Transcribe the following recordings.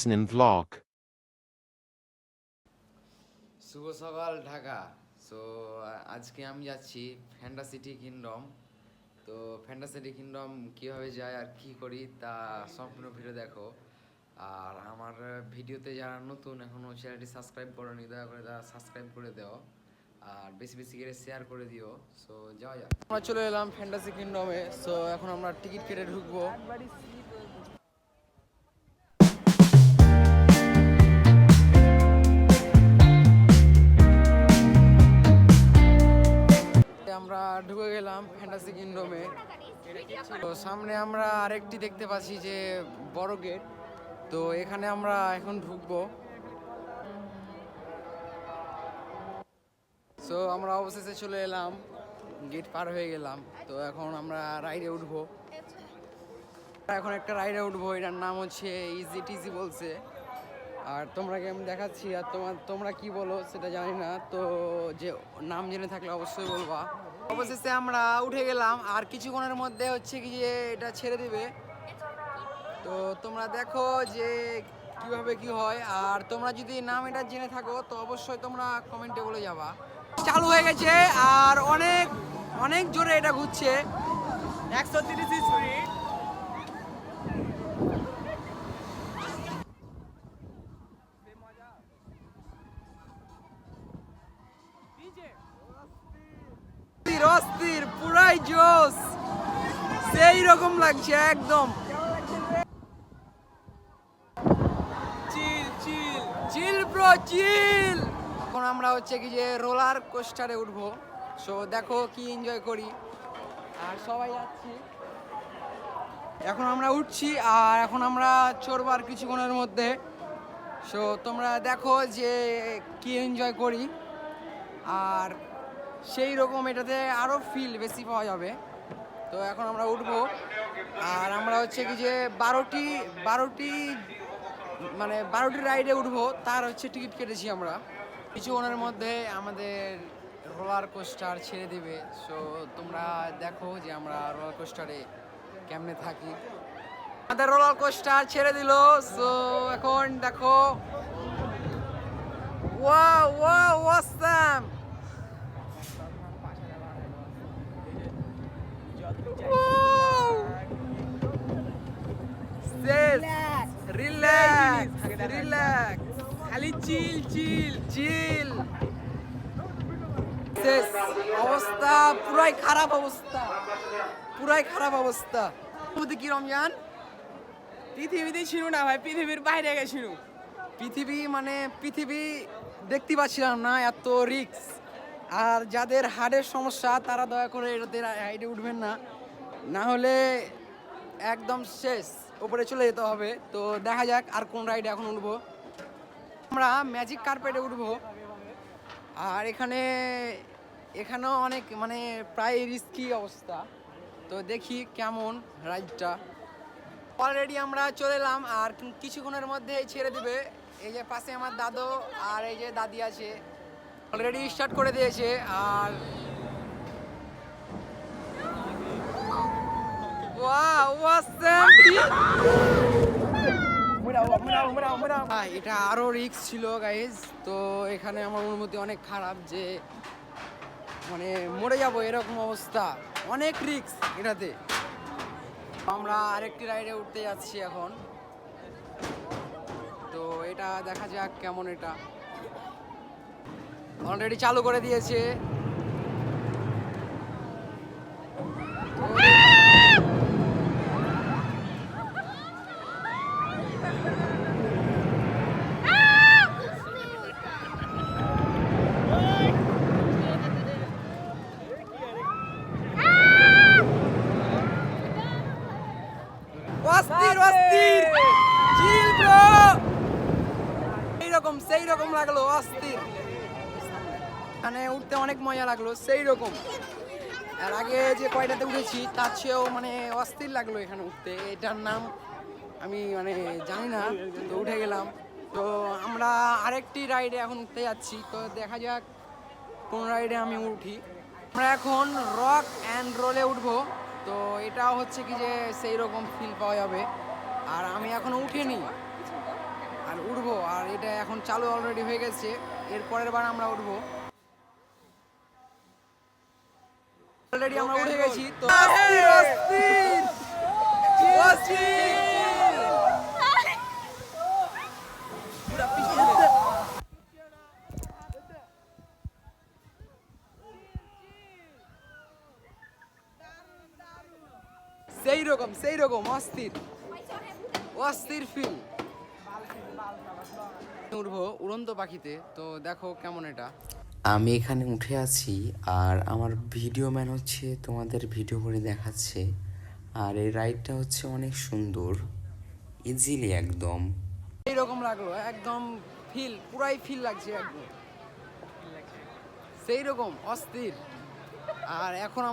Yasnin vlog. শুভ সকাল Dhaka. So আজকে আমি যাচ্ছি ফ্যান্টাসিটি কিংডম। তো ফ্যান্টাসিটি কিংডম কীভাবে যায় আর কি করি তা সম্পূর্ণ ভিডিও দেখো। আর আমার ভিডিওতে যারা নতুন এখনও চ্যানেলটি সাবস্ক্রাইব করোনি, দয়া করে তারা সাবস্ক্রাইব করে দাও আর বেশি বেশি করে শেয়ার করে দিও। সো যাওয়া যাক। আমরা চলে এলাম ফ্যান্টাসি কিংডমে। সো এখন আমরা টিকিট কেটে ঢুকবো। আমরা ঢুকে গেলাম ফ্যান্টাসি কিংডমে। তো সামনে আমরা আরেকটি দেখতে পাচ্ছি যে বড় গেট। তো এখানে আমরা এখন ঢুকবো। সো আমরা অবশেষে চলে এলাম, গেট পার হয়ে গেলাম। তো এখন আমরা রাইডে উঠবো। এখন একটা রাইডে উঠবো, এটার নাম হচ্ছে ইজি টিজি বলছে। আর তোমরাকে আমি দেখাচ্ছি, আর তোমরা কি বলো সেটা জানি না। তো যে নাম জেনে থাকলে অবশ্যই বলবা। অবশেষে আমরা উঠে গেলাম, আর কিছুক্ষণের মধ্যে হচ্ছে কি যে এটা ছেড়ে দিবে। তো তোমরা দেখো যে কিভাবে কি হয়। আর তোমরা যদি নাম এটা জেনে থাকো তো অবশ্যই তোমরা কমেন্টে বলে যাবা। চালু হয়ে গেছে আর অনেক অনেক জোরে এটা ঘুরছে, 130 স্পিড। অস্থির, পুরাই জোস, সেই রকম লাগছে একদম। চিল চিল চিল ব্রো চিল। এখন আমরা হচ্ছে কি যে রোলার কোস্টারে উঠবো। সো দেখো কি এনজয় করি, আর সবাই যাচ্ছি। এখন আমরা উঠছি আর এখন আমরা চড়বার কিছুক্ষণের মধ্যে। সো তোমরা দেখো যে কি এনজয় করি, আর সেই রকম এটাতে আরও ফিল বেশি পাওয়া যাবে। তো এখন আমরা উঠবো, আর আমরা হচ্ছে কি যে বারোটি রাইডে উঠবো, তার হচ্ছে টিকিট কেটেছি আমরা। কিছুক্ষণের মধ্যে আমাদের রোলার কোস্টার ছেড়ে দেবে। সো তোমরা দেখো যে আমরা রোলার কোস্টারে কেমনে থাকি। আমাদের রোলার কোস্টার ছেড়ে দিল। সো এখন দেখো, wow wow awesome. Relax relax, খালি চিল চিল চিল। শেষ অবস্থা, পুরাই খারাপ অবস্থা, পুরাই খারাপ অবস্থা। কি রমজান পৃথিবীতেই ছিল না ভাই, পৃথিবীর বাইরে গেছিল। পৃথিবী দেখতে পাচ্ছিলাম না, এত রিস্ক। আর যাদের হার্টের সমস্যা তারা দয়া করে এটাতে রাইডে উঠবেন না, না হলে একদম শেষ, উপরে চলে যেতে হবে। তো দেখা যাক আর কোন রাইডে এখন উঠবো। আমরা ম্যাজিক কার্পেটে উঠবো, আর এখানেও অনেক প্রায় রিস্কি অবস্থা। তো দেখি কেমন রাইডটা। অলরেডি আমরা চলে এলাম, আর কিছুক্ষণের মধ্যে ছেড়ে দিবে। এই যে পাশে আমার দাদু আর এই যে দাদি আছে, অলরেডি স্টার্ট করে দিয়েছে। আর এটা আরো রিস্ক ছিল গাইজ। তো এখানে আমার অনুমতি অনেক খারাপ, যে মরে যাবো এরকম অবস্থা, অনেক রিস্ক এটাতে। আমরা আরেকটি রাইডে উঠতে যাচ্ছি এখন। তো এটা দেখা যাক কেমন। এটা অলরেডি চালু করে দিয়েছে। অস্থির অস্থির চিল ব্রো, সেই রকম লাগলো, অস্থির। উঠতে অনেক মজা লাগলো, সেই রকম। আর আগে যে কয়টাতে উঠেছি তার চেয়েও অস্থির লাগলো এখানে উঠতে। এটার নাম আমি জানি না। তো উঠে গেলাম। তো আমরা আরেকটি রাইডে এখন উঠতে যাচ্ছি। তো দেখা যাক কোন রাইডে আমি উঠি। আমরা এখন রক অ্যান্ড রোলে উঠবো। তো এটা হচ্ছে কি যে সেই রকম ফিল পাওয়া যাবে। আর আমি এখনো উঠিনি, এখন চালু অলরেডি হয়ে গেছে, এর পরের বার আমরা উঠবো। অলরেডি আমরা উঠে গেছি তো সেই রকম অস্থির অস্থির ফিল। উঠবো উড়ন্ত পাখিতে, তো দেখো কেমন এটা। আমি এখানে উঠে আছি আর আমার ভিডিও ম্যান হচ্ছে তোমাদের ভিডিও করে দেখাচ্ছে। আর এই রাইডটা হচ্ছে অনেক সুন্দর, ইজিলি একদম। এইরকম লাগলো, একদম ফিল, পুরাই ফিল লাগছে একদম সেই রকম অস্থির। আর এখন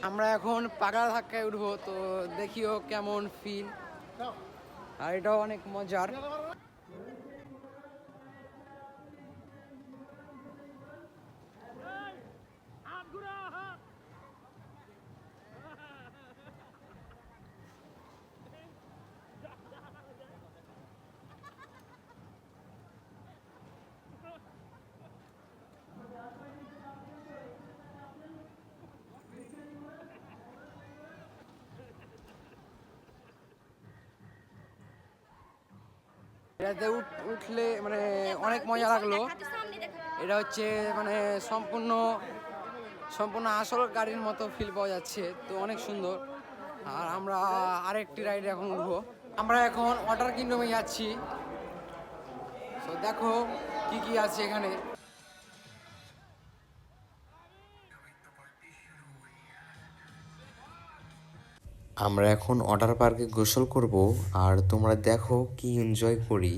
আমরা এখন পাগলা ধাক্কায় উঠবো, তো দেখিও কেমন ফিল। আর এটাও অনেক মজার। এটাতে উঠলে মানে অনেক মজা লাগলো। এটা হচ্ছে মানে সম্পূর্ণ আসল গাড়ির মতো ফিল পাওয়া যাচ্ছে, তো অনেক সুন্দর। আর আমরা আরেকটি রাইডে এখন উঠবো। আমরা এখন ওয়াটার কিংডমে যাচ্ছি, তো দেখো কি কি আছে এখানে। আমরা এখন ওয়াটার পার্কে গোসল করব আর তোমরা দেখো কি এনজয় করি।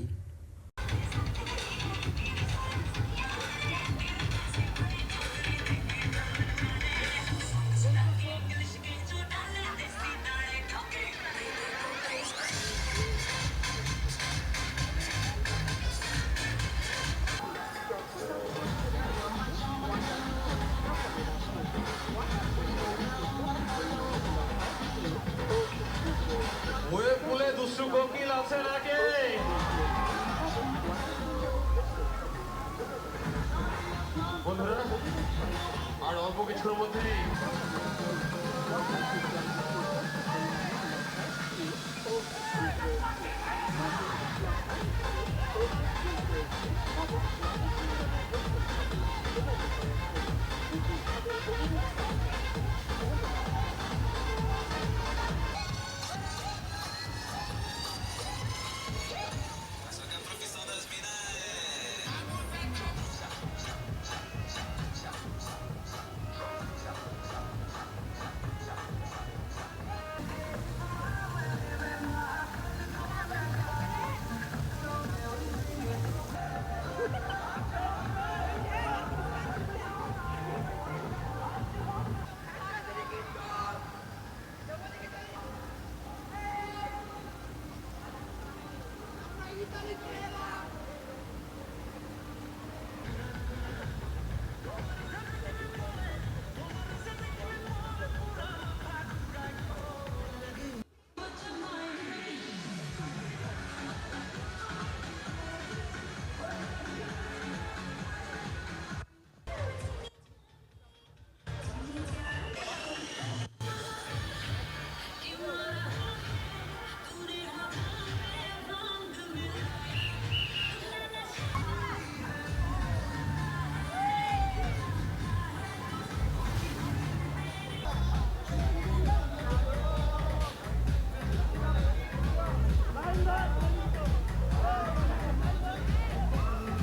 পুলে দুষ্টু কোকিল আছে নাকি? বন্ধুরা আর অল্প কিছুর মধ্যেই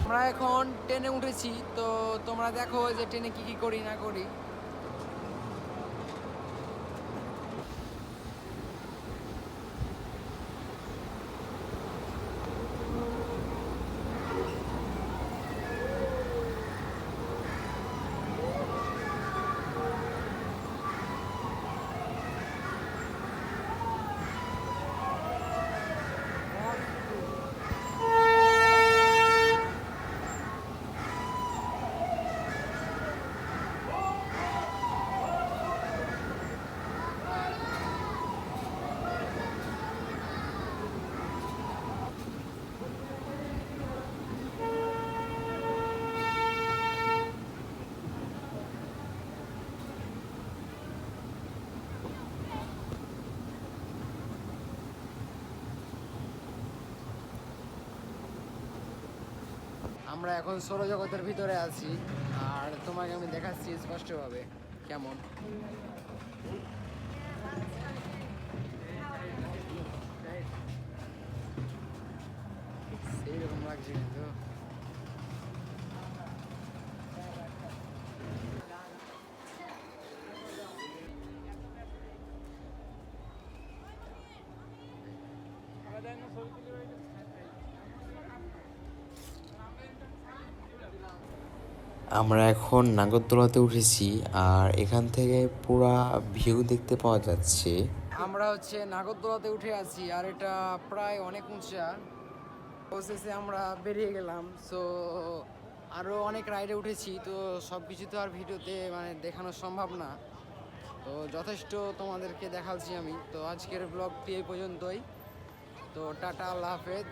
আমরা এখন ট্রেনে উঠেছি, তো তোমরা দেখো যে ট্রেনে কি কি করি না করি। আমরা এখন সৌরজগতের ভিতরে আছি আর তোমাকে আমি দেখাচ্ছি স্পষ্টভাবে কেমন। এইরকম লাগছে কিন্তু। আমরা এখন নাগরদোলাতে উঠেছি আর এখান থেকে পুরা ভিউ দেখতে পাওয়া যাচ্ছে। আমরা হচ্ছে নাগরদোলাতে উঠে আছি আর এটা প্রায় অনেক উঁচা। অবশেষে আমরা বেরিয়ে গেলাম। সো আরও অনেক রাইডে উঠেছি, তো সব কিছু তো আর ভিডিওতে মানে দেখানো সম্ভব না, তো যথেষ্ট তোমাদেরকে দেখাচ্ছি আমি। তো আজকের ব্লগটি এই পর্যন্তই। তো টাটা, আল্লাহ হাফেজ।